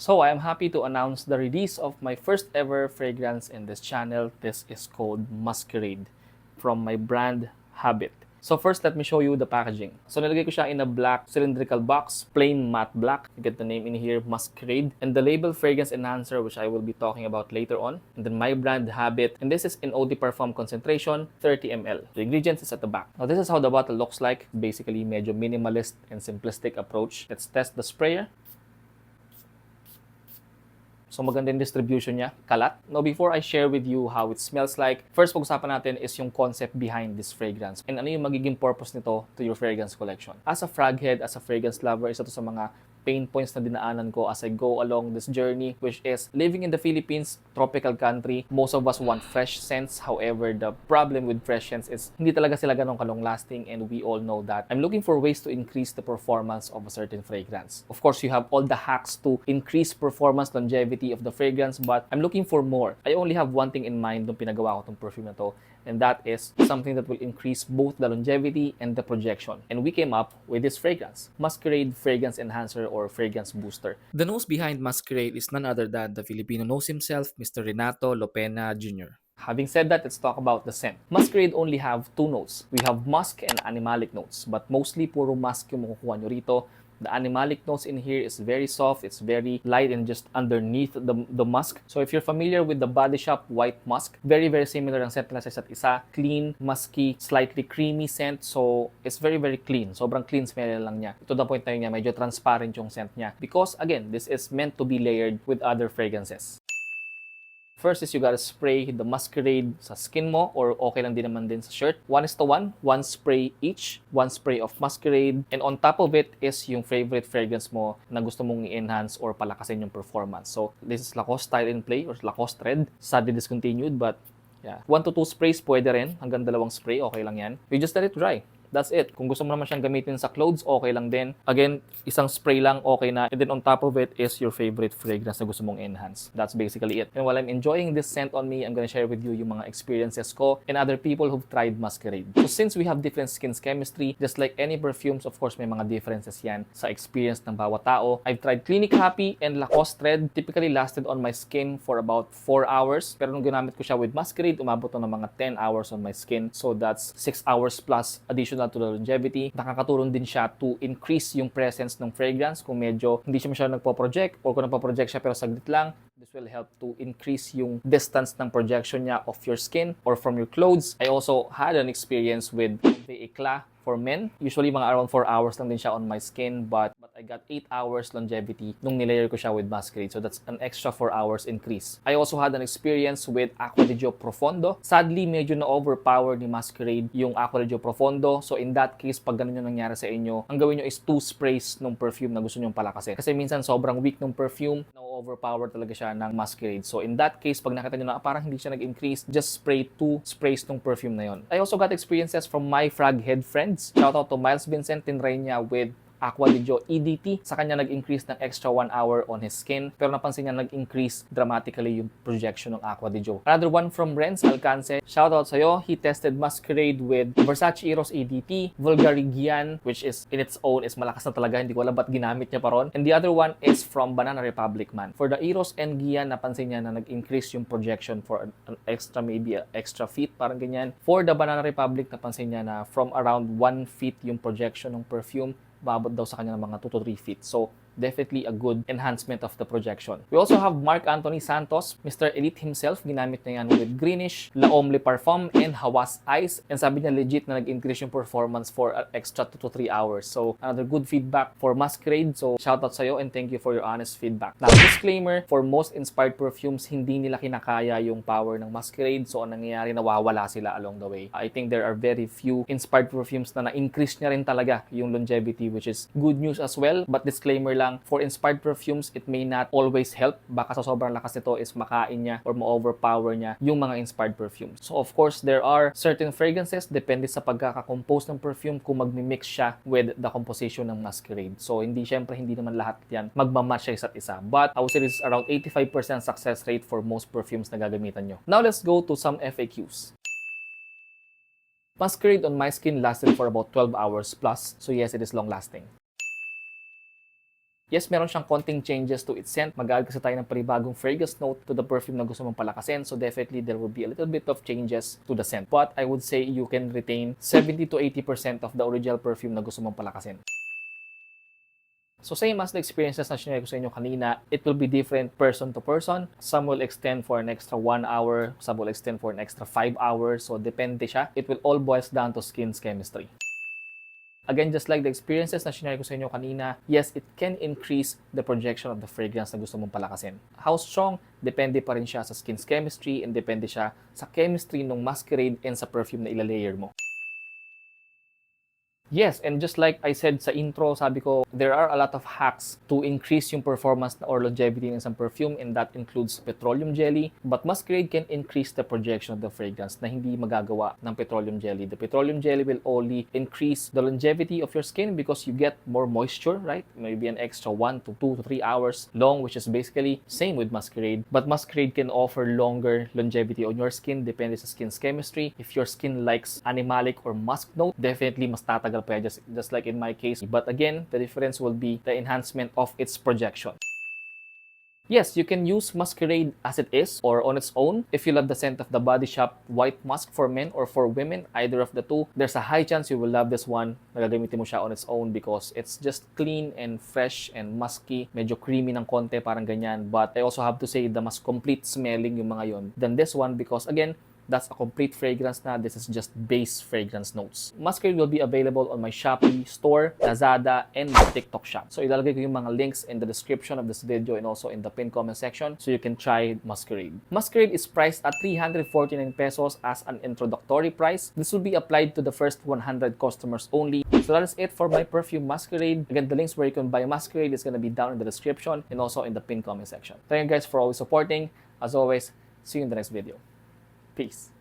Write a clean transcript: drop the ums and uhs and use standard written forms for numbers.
So I am happy to announce the release of my first ever fragrance in this channel. This is called Muskerade from my brand Habit. So first, let me show you the packaging. So nilagay ko siya in a black cylindrical box, plain matte black. You get the name in here, Muskerade. And the label fragrance enhancer, which I will be talking about later on. And then my brand Habit. And this is in eau de parfum concentration, 30 ml. The ingredients is at the back. Now this is how the bottle looks like. Basically, medyo minimalist and simplistic approach. Let's test the sprayer. So maganda yung distribution niya, kalat. Now before I share with you how it smells like, first pag-usapan natin is yung concept behind this fragrance and ano yung magiging purpose nito to your fragrance collection. As a frag head, as a fragrance lover, isa to sa mga pain points na dinaanan ko as I go along this journey, which is living in the Philippines, tropical country. Most of us want fresh scents. However, the problem with fresh scents is hindi talaga sila ganun kalong lasting, and we all know that. I'm looking for ways to increase the performance of a certain fragrance. Of course, you have all the hacks to increase performance, longevity of the fragrance, but I'm looking for more. I only have one thing in mind nung pinagawa ko tong perfume na to, and that is something that will increase both the longevity and the projection. And we came up with this fragrance, Muskerade Fragrance Enhancer or Fragrance Booster. The nose behind Muskerade is none other than the Filipino nose himself, Mr. Renato Lopena Jr. Having said that, let's talk about the scent. Muskerade only have two notes. We have musk and animalic notes, but mostly puro musk yung makukuha nyo rito. The animalic notes in here is very soft, it's very light and just underneath the musk. So if you're familiar with the Body Shop White Musk, very similar ang scent nila sa isa't isa. Clean, musky, slightly creamy scent. So it's very clean. Sobrang clean smell lang niya. To the point na yun niya, medyo transparent yung scent niya. Because again, this is meant to be layered with other fragrances. First is you gotta spray the Muskerade sa skin mo, or okay lang din naman din sa shirt. 1:1, one spray each, one spray of Muskerade. And on top of it is yung favorite fragrance mo na gusto mong i-enhance or palakasin yung performance. So this is Lacoste Style and Play or Lacoste Red. Sadly discontinued, but yeah. 1 to 2 sprays pwede rin. Hanggang 2 spray, okay lang yan. You just let it dry. That's it. Kung gusto mo naman siyang gamitin sa clothes, okay lang din. Again, isang spray lang, okay na. And then on top of it is your favorite fragrance na gusto mong enhance. That's basically it. And while I'm enjoying this scent on me, I'm gonna share with you yung mga experiences ko and other people who've tried Masquerade. So since we have different skin chemistry, just like any perfumes, of course, may mga differences yan sa experience ng bawat tao. I've tried Clinique Happy and Lacoste Red. Typically lasted on my skin for about 4 hours. Pero nung ginamit ko siya with Masquerade, umabot na ng mga 10 hours on my skin. So that's 6 hours plus additional to the longevity. Nakakatulong din siya to increase yung presence ng fragrance kung medyo hindi siya masyadong nagpo-project, or kung nagpo-project siya pero saglit lang. This will help to increase yung distance ng projection niya of your skin or from your clothes. I also had an experience with the Eclat for men. Usually mga around 4 hours lang din siya on my skin, but I got 8 hours longevity nung nilayer ko siya with Masquerade. So that's an extra 4 hours increase. I also had an experience with Aqua di Gio Profondo. Sadly, medyo na-overpower ni Masquerade yung Aqua di Gio Profondo. So in that case, pag ganun yung nangyari sa inyo, ang gawin nyo is 2 sprays ng perfume na gusto nyo palakasin. Kasi minsan sobrang weak ng perfume, na-overpower talaga siya ng Masquerade. So in that case, pag nakita nyo na parang hindi siya nag-increase, just spray 2 sprays ng perfume na yon. I also got experiences from my frag head friends. Shout out to Miles Vincent, tinry niya with Aqua di Gio EDT. Sa kanya nag-increase ng extra 1 hour on his skin. Pero napansin niya nag-increase dramatically yung projection ng Aqua di Gio. Another one from Renz Alcance. Shoutout sa'yo. He tested Masquerade with Versace Eros EDT, Vulgarigian, which is in its own is malakas na talaga. Hindi ko alam ba't ginamit niya pa ron. And the other one is from Banana Republic man. For the Eros and Gian, napansin niya na nag-increase yung projection for an extra, maybe extra feet, parang ganyan. For the Banana Republic, napansin niya na from around 1 feet yung projection ng perfume, babot daw sa kanya ng mga 2 to 3 feet. So, definitely a good enhancement of the projection. We also have Mark Anthony Santos, Mr. Elite himself. Ginamit na yan with Greenish, La Homme Parfum, and Hawas Ice. And sabi niya legit na nag-increase yung performance for an extra 2 to 3 hours. So, another good feedback for Masquerade. So, shoutout sa'yo and thank you for your honest feedback. Now, disclaimer, for most inspired perfumes, hindi nila kinakaya yung power ng Masquerade. So, ang nangyayari, nawawala sila along the way. I think there are very few inspired perfumes na na-increase niya rin talaga yung longevity, which is good news as well. But disclaimer lang, for inspired perfumes, it may not always help. Baka sa sobrang lakas nito is makain niya or ma-overpower niya yung mga inspired perfumes. So of course, there are certain fragrances, depende sa pagkakakompose ng perfume, kung magmi-mix siya with the composition ng Masquerade. So syempre, hindi naman lahat yan magmamatch sa isa't isa. But I would say this is around 85% success rate for most perfumes na gagamitan nyo. Now let's go to some FAQs. Masquerade on my skin lasted for about 12 hours plus. So yes, it is long lasting. Yes, meron siyang konting changes to its scent. Mag-add kasi tayo ng panibagong fragrance note to the perfume na gusto mong palakasin. So definitely there will be a little bit of changes to the scent. But I would say you can retain 70 to 80% of the original perfume na gusto mong palakasin. So same as the experiences na sinare ko sa inyo kanina, it will be different person to person. Some will extend for an extra 1 hour, some will extend for an extra 5 hours. So depende siya. It will all boils down to skin's chemistry. Again, just like the experiences na sinare ko sa inyo kanina, yes, it can increase the projection of the fragrance na gusto mong palakasin. How strong? Depende pa rin siya sa skin's chemistry and depende siya sa chemistry ng Masquerade and sa perfume na ilalayer mo. Yes, and just like I said sa intro, sabi ko, there are a lot of hacks to increase yung performance or longevity ng isang perfume, and that includes petroleum jelly. But Masquerade can increase the projection of the fragrance na hindi magagawa ng petroleum jelly. The petroleum jelly will only increase the longevity of your skin because you get more moisture, right? Maybe an extra 1 to 2 to 3 hours long, which is basically same with Masquerade. But Masquerade can offer longer longevity on your skin, depende sa skin's chemistry. If your skin likes animalic or musk note, definitely mas tatagal pa just like in my case. But again, the difference will be the enhancement of its projection. Yes, you can use Muskerade as it is or on its own. If you love the scent of the Body Shop White Musk for men or for women, either of the two, there's a high chance you will love this one. Nagagamitin mo siya on its own because it's just clean and fresh and musky. Medyo creamy ng konti, parang ganyan. But I also have to say the mas complete smelling yung mga yon than this one because again, that's a complete fragrance na. This is just base fragrance notes. Masquerade will be available on my Shopee store, Lazada, and my TikTok shop. So ilalagay ko yung mga links in the description of this video and also in the pinned comment section so you can try Masquerade. Masquerade is priced at 349 pesos as an introductory price. This will be applied to the first 100 customers only. So that is it for my perfume Masquerade. Again, the links where you can buy Masquerade is gonna be down in the description and also in the pinned comment section. Thank you guys for always supporting. As always, see you in the next video. Peace.